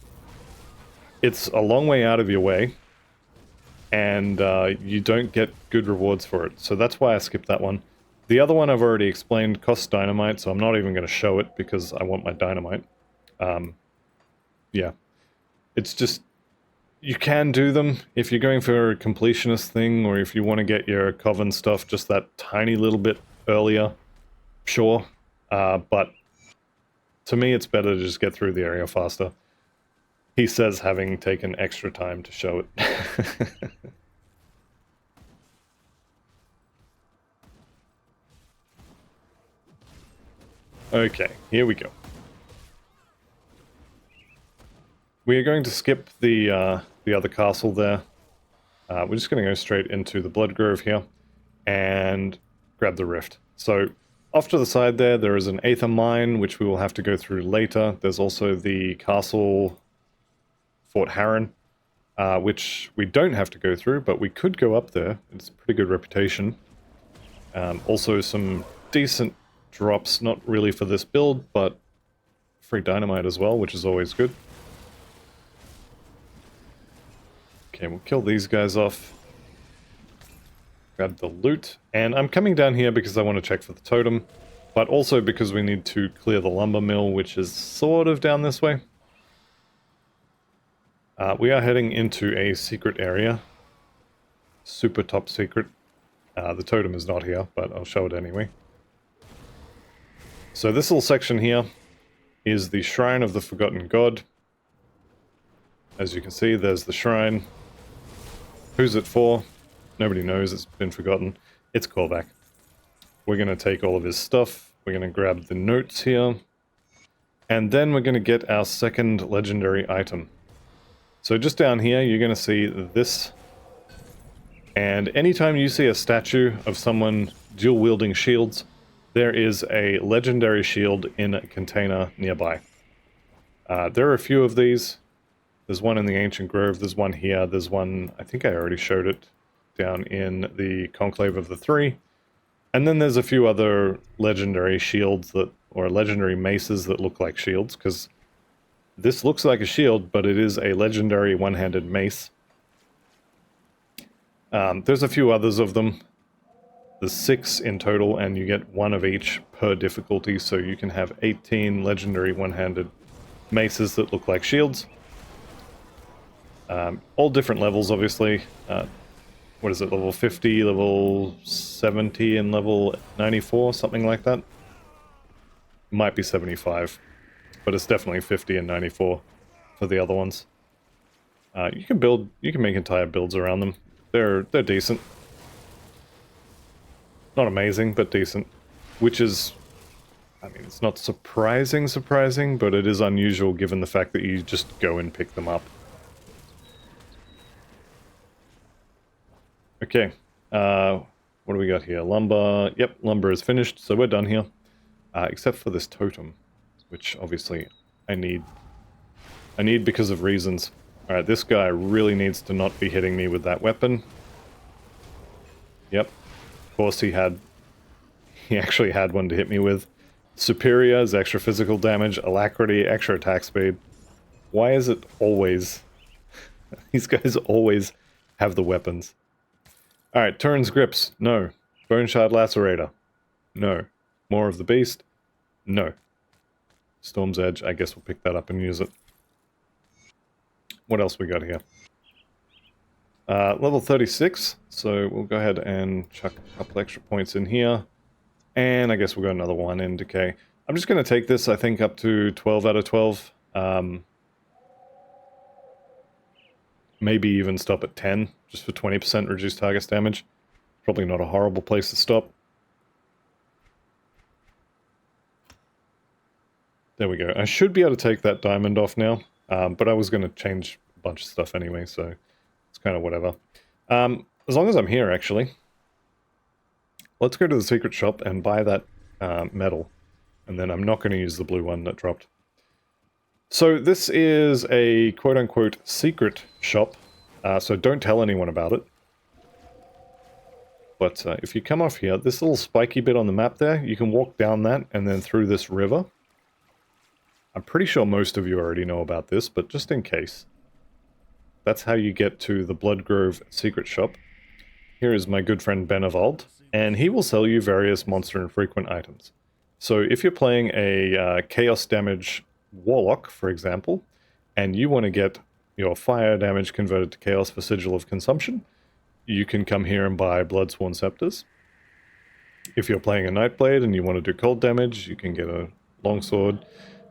It's a long way out of your way. And you don't get good rewards for it. So that's why I skipped that one. The other one I've already explained costs dynamite, so I'm not even going to show it because I want my dynamite. Yeah. It's just... You can do them if you're going for a completionist thing, or if you want to get your Coven stuff just that tiny little bit earlier. Sure. But to me it's better to just get through the area faster. He says having taken extra time to show it. Okay, here we go. We are going to skip the other castle there. We're just going to go straight into the Blood Grove here and grab the rift. So off to the side there is an Aether mine, which we will have to go through later. There's also the castle Fort Harren, which we don't have to go through, but we could go up there. It's a pretty good reputation. Also some decent drops, not really for this build, but free dynamite as well, which is always good. Okay, we'll kill these guys off. Grab the loot. And I'm coming down here because I want to check for the totem, but also because we need to clear the lumber mill, which is sort of down this way. We are heading into a secret area. Super top secret. The totem is not here, but I'll show it anyway. So this little section here is the Shrine of the Forgotten God. As you can see, there's the shrine. Who's it for? Nobody knows, it's been forgotten. It's Korvac. We're going to take all of his stuff. We're going to grab the notes here. And then we're going to get our second legendary item. So just down here, you're going to see this. And anytime you see a statue of someone dual-wielding shields, there is a legendary shield in a container nearby. There are a few of these. There's one in the Ancient Grove, there's one here, there's one, I think I already showed it, down in the Conclave of the Three. And then there's a few other legendary shields that, or legendary maces that look like shields, because this looks like a shield, but it is a legendary one-handed mace. There's a few others of them. There's 6 in total, and you get 1 of each per difficulty, so you can have 18 legendary one-handed maces that look like shields. All different levels, obviously. What is it, level 50, level 70, and level 94, something like that? Might be 75, but it's definitely 50 and 94 for the other ones. You can make entire builds around them. They're decent. Not amazing, but decent. Which is, I mean, it's not surprising, but it is unusual given the fact that you just go and pick them up. Okay, what do we got here? Lumber. Yep, lumber is finished, so we're done here. Except for this totem. which obviously I need. I need because of reasons. Alright, this guy really needs to not be hitting me with that weapon. Yep. Of course he actually had one to hit me with. Superior is extra physical damage, alacrity, extra attack speed. Why is it always... These guys always have the weapons. Alright, Turin's Grips. No. Bone Shard Lacerator. No. More of the Beast. No. Storm's Edge. I guess we'll pick that up and use it. What else we got here? Level 36. So we'll go ahead and chuck a couple extra points in here. And I guess we'll go another one in Decay. I'm just going to take this, I think, up to 12 out of 12. Maybe even stop at 10, just for 20% reduced target damage. Probably not a horrible place to stop. There we go. I should be able to take that diamond off now, but I was going to change a bunch of stuff anyway, so it's kind of whatever. As long as I'm here, actually, let's go to the secret shop and buy that metal, and then I'm not going to use the blue one that dropped. So this is a quote-unquote secret shop, so don't tell anyone about it. But if you come off here, this little spiky bit on the map there, you can walk down that and then through this river. I'm pretty sure most of you already know about this, but just in case. That's how you get to the Bloodgrove secret shop. Here is my good friend Benevald, and he will sell you various monster infrequent items. So if you're playing a chaos damage warlock, for example, and you want to get your fire damage converted to chaos for Sigil of Consumption, you can come here and buy Bloodsworn Scepters. If you're playing a Nightblade and you want to do cold damage, you can get a longsword.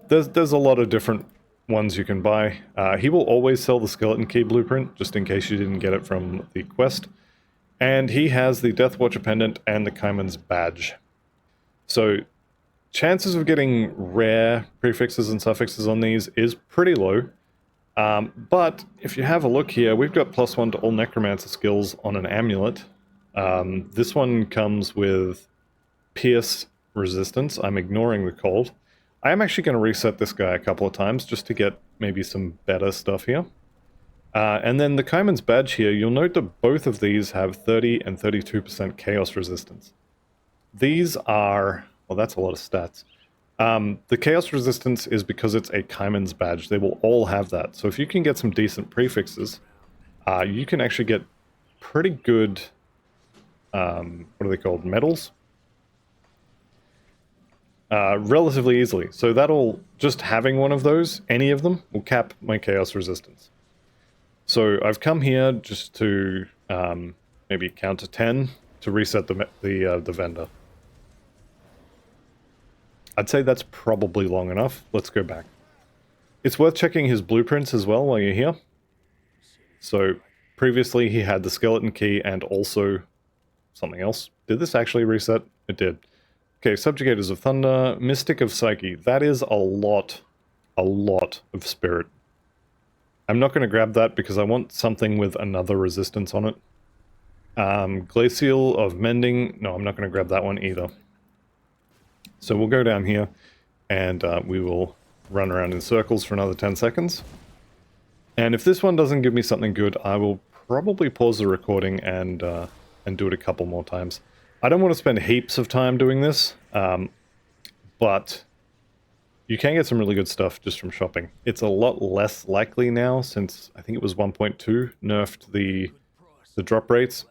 There's a lot of different ones you can buy. He will always sell the Skeleton Key blueprint, just in case you didn't get it from the quest. And he has the Deathwatcher pendant and the Kaiman's badge. So chances of getting rare prefixes and suffixes on these is pretty low. But if you have a look here, we've got +1 to all Necromancer skills on an amulet. This one comes with Pierce resistance. I'm ignoring the cold. I am actually going to reset this guy a couple of times just to get maybe some better stuff here. And then the Kaiman's badge here, you'll note that both of these have 30 and 32% chaos resistance. These are... well, that's a lot of stats. The chaos resistance is because it's a Kaiman's badge. They will all have that. So if you can get some decent prefixes, you can actually get pretty good... what are they called? Medals? Relatively easily. So that'll... just having one of those, any of them, will cap my chaos resistance. So I've come here just to maybe count to 10 to reset the vendor. I'd say that's probably long enough. Let's go back. It's worth checking his blueprints as well while you're here. So previously he had the Skeleton Key and also something else. Did this actually reset? It did. Okay, Subjugators of Thunder, Mystic of Psyche. That is a lot of spirit. I'm not going to grab that because I want something with another resistance on it. Glacial of Mending. No, I'm not going to grab that one either. So we'll go down here and we will run around in circles for another 10 seconds. And if this one doesn't give me something good, I will probably pause the recording and do it a couple more times. I don't want to spend heaps of time doing this, but you can get some really good stuff just from shopping. It's a lot less likely now since I think it was 1.2 nerfed the drop rates.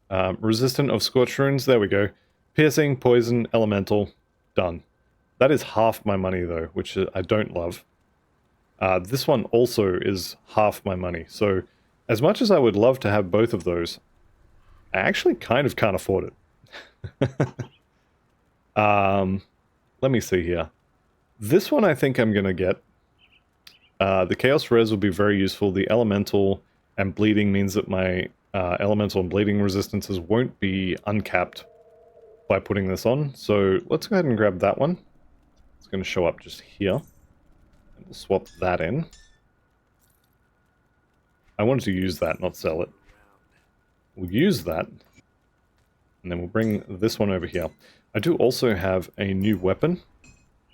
Resistant of Scorched Runes, there we go. Piercing, Poison, Elemental, done. That is half my money though, which I don't love. This one also is half my money, so as much as I would love to have both of those, I actually kind of can't afford it. Let me see here. This one I think I'm going to get. The Chaos Res will be very useful. The Elemental and Bleeding means that my Elemental and Bleeding resistances won't be uncapped by putting this on. So let's go ahead and grab that one. It's going to show up just here. And we'll swap that in. I wanted to use that, not sell it. We'll use that. And then we'll bring this one over here. I do also have a new weapon.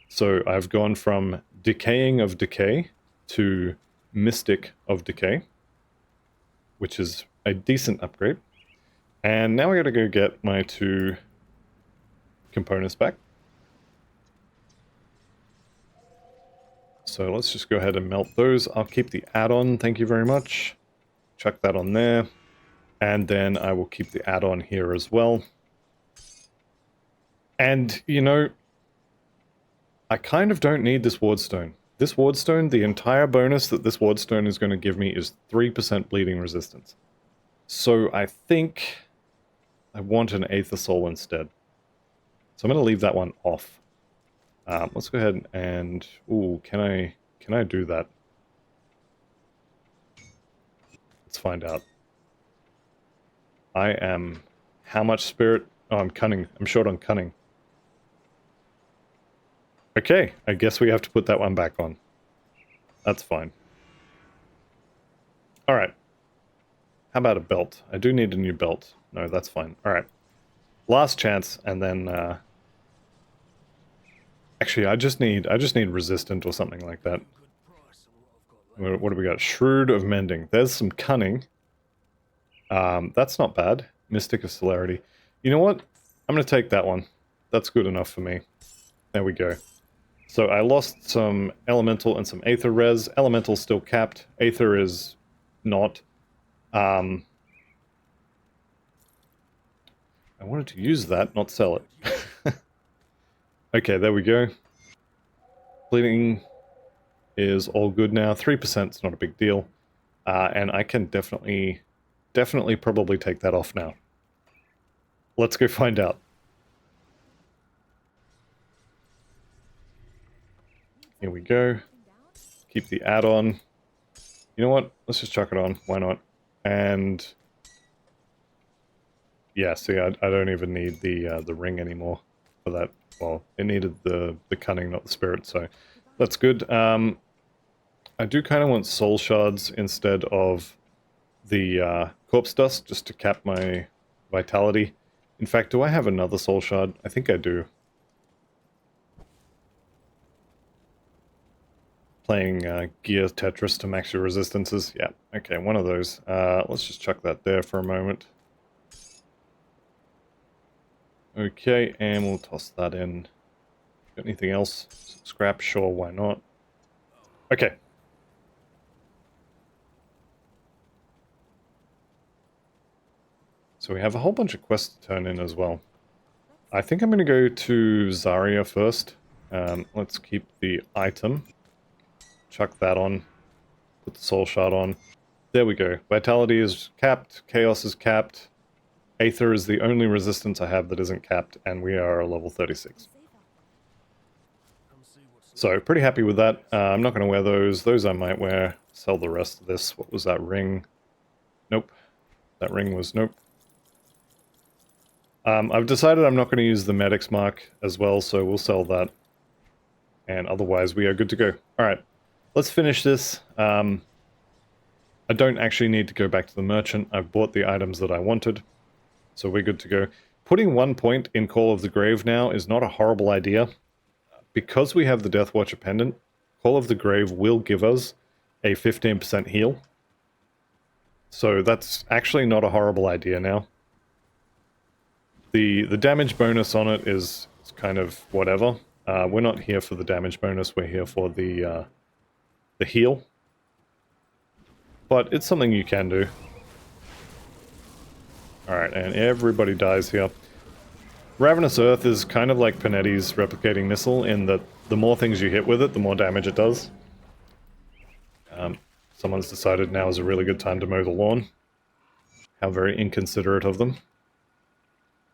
So I've gone from Decaying of Decay to Mystic of Decay, which is a decent upgrade. And now I gotta go get my 2 components back. So let's just go ahead and melt those. I'll keep the add-on, thank you very much. Chuck that on there. And then I will keep the add-on here as well. And, you know, I kind of don't need this wardstone. This wardstone, the entire bonus that this wardstone is going to give me is 3% bleeding resistance. So I think I want an Aether Soul instead. So I'm going to leave that one off. Let's go ahead and... Ooh, can I do that? Let's find out. I am... How much spirit? Oh, I'm cunning. I'm short on cunning. Okay, I guess we have to put that one back on. That's fine. Alright. How about a belt? I do need a new belt. No, that's fine. Alright. Last chance, and then... Actually, I just need resistant or something like that. What do we got? Shrewd of Mending. There's some cunning. That's not bad. Mystic of Celerity. You know what? I'm going to take that one. That's good enough for me. There we go. So I lost some Elemental and some Aether res. Elemental's still capped. Aether is not. I wanted to use that, not sell it. Okay, there we go. Bleeding is all good now. 3% is not a big deal. And I can definitely probably take that off now. Let's go find out. Here we go. Keep the add-on. You know what? Let's just chuck it on. Why not? And... yeah, see, I don't even need the ring anymore for that. Well, it needed the cunning, not the spirit, so that's good. I do kind of want soul shards instead of the corpse dust, just to cap my vitality. In fact, do I have another soul shard? I think I do. Playing Gear Tetris to max your resistances. Yeah, okay, one of those. Let's just chuck that there for a moment. Okay, and we'll toss that in. Got anything else? Some scrap? Sure, why not? Okay. So we have a whole bunch of quests to turn in as well. I think I'm going to go to Zarya first. Let's keep the item. Chuck that on. Put the soul shard on. There we go. Vitality is capped. Chaos is capped. Aether is the only resistance I have that isn't capped, and we are a level 36. So, pretty happy with that. I'm not going to wear those. Those I might wear. Sell the rest of this. What was that ring? Nope. That ring was nope. I've decided I'm not going to use the Medic's Mark as well, so we'll sell that. And otherwise, we are good to go. Alright, let's finish this. I don't actually need to go back to the merchant. I've bought the items that I wanted. So we're good to go. Putting 1 point in Call of the Grave now is not a horrible idea. Because we have the Death Watcher pendant, Call of the Grave will give us a 15% heal. So that's actually not a horrible idea now. The damage bonus on it is kind of whatever. We're not here for the damage bonus, we're here for the heal. But it's something you can do. Alright, and everybody dies here. Ravenous Earth is kind of like Panetti's replicating missile in that the more things you hit with it, the more damage it does. Someone's decided now is a really good time to mow the lawn. How very inconsiderate of them.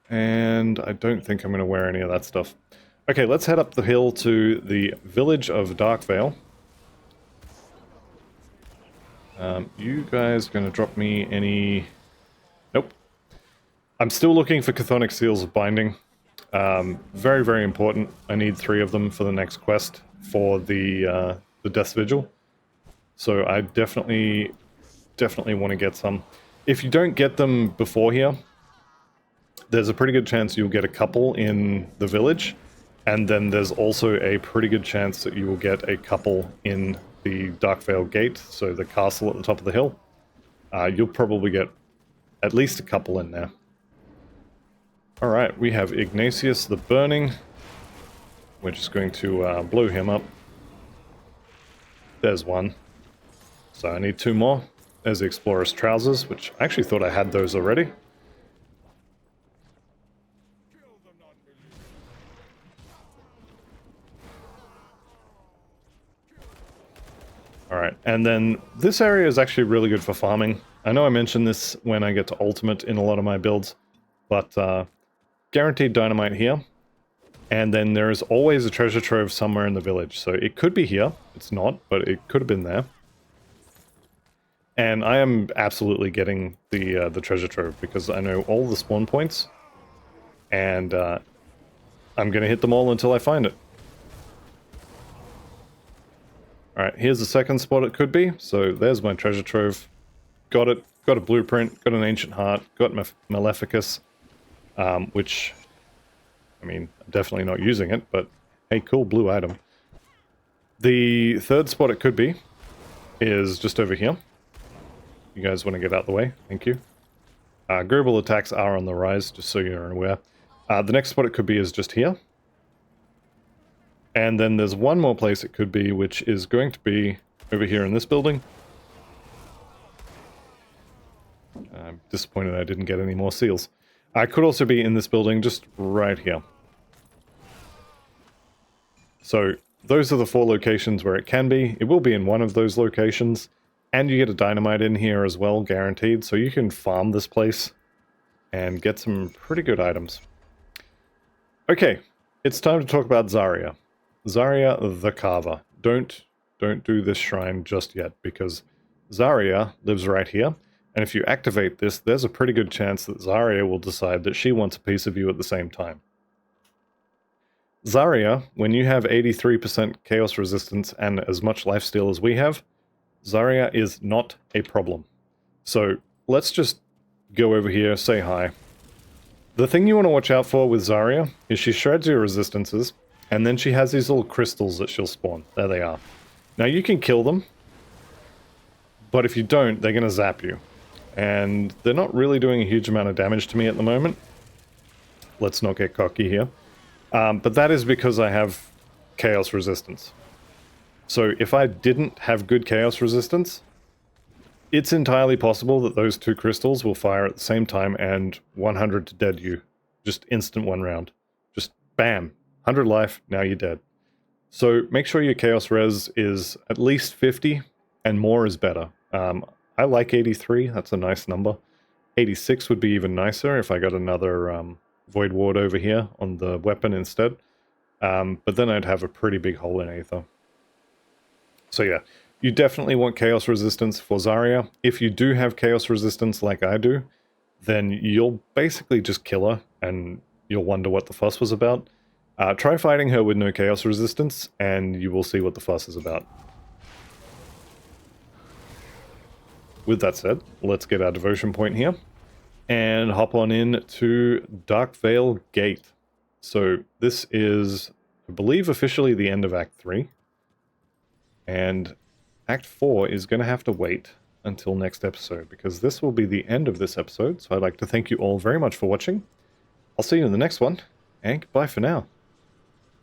And I don't think I'm going to wear any of that stuff. Okay, let's head up the hill to the village of Darkvale. You guys going to drop me any... Nope. I'm still looking for Chthonic Seals of Binding. Very, very important. I need 3 of them for the next quest for the Death's Vigil. So I definitely want to get some. If you don't get them before here, there's a pretty good chance you'll get a couple in the village. And then there's also a pretty good chance that you will get a couple in the Darkvale gate, so the castle at the top of the hill. You'll probably get at least a couple in there. Alright, we have Ignatius the Burning. We're just going to blow him up. There's one. So I need two more. There's the Explorer's Trousers, which I actually thought I had those already. Alright, and then this area is actually really good for farming. I know I mentioned this when I get to Ultimate in a lot of my builds, but guaranteed dynamite here. And then there is always a treasure trove somewhere in the village. So it could be here. It's not, but it could have been there. And I am absolutely getting the treasure trove because I know all the spawn points. And I'm going to hit them all until I find it. Alright, here's the second spot it could be. So there's my treasure trove. Got it. Got a blueprint. Got an ancient heart. Got Maleficus. Which, I mean, I'm definitely not using it, but hey, cool blue item. The third spot it could be is just over here. You guys want to get out the way? Thank you. Grubble attacks are on the rise, just so you're aware. The next spot it could be is just here. And then there's one more place it could be, which is going to be over here in this building. I'm disappointed I didn't get any more seals. I could also be in this building just right here. So those are the 4 locations where it can be. It will be in one of those locations. And you get a dynamite in here as well, guaranteed. So you can farm this place and get some pretty good items. Okay, it's time to talk about Zarya. Zarya the Carver. Don't do this shrine just yet, because Zarya lives right here. And if you activate this, there's a pretty good chance that Zarya will decide that she wants a piece of you at the same time. Zarya, when you have 83% chaos resistance and as much lifesteal as we have, Zarya is not a problem. So let's just go over here, say hi. The thing you want to watch out for with Zarya is she shreds your resistances, and then she has these little crystals that she'll spawn. There they are. Now you can kill them, but if you don't, they're going to zap you. And they're not really doing a huge amount of damage to me at the moment. Let's not get cocky here. But that is because I have chaos resistance. So if I didn't have good chaos resistance, it's entirely possible that those 2 crystals will fire at the same time and 100 to dead you. Just instant 1 round. Just bam. 100 life, now you're dead. So make sure your chaos res is at least 50, and more is better. I like 83, that's a nice number. 86 would be even nicer if I got another Void Ward over here on the weapon instead. But then I'd have a pretty big hole in Aether. So yeah, you definitely want chaos resistance for Zarya. If you do have chaos resistance like I do, then you'll basically just kill her and you'll wonder what the fuss was about. Try fighting her with no chaos resistance and you will see what the fuss is about. With that said, let's get our devotion point here and hop on in to Darkvale Gate. So this is, I believe, officially the end of Act 3. And Act 4 is going to have to wait until next episode, because this will be the end of this episode. So I'd like to thank you all very much for watching. I'll see you in the next one, and goodbye for now.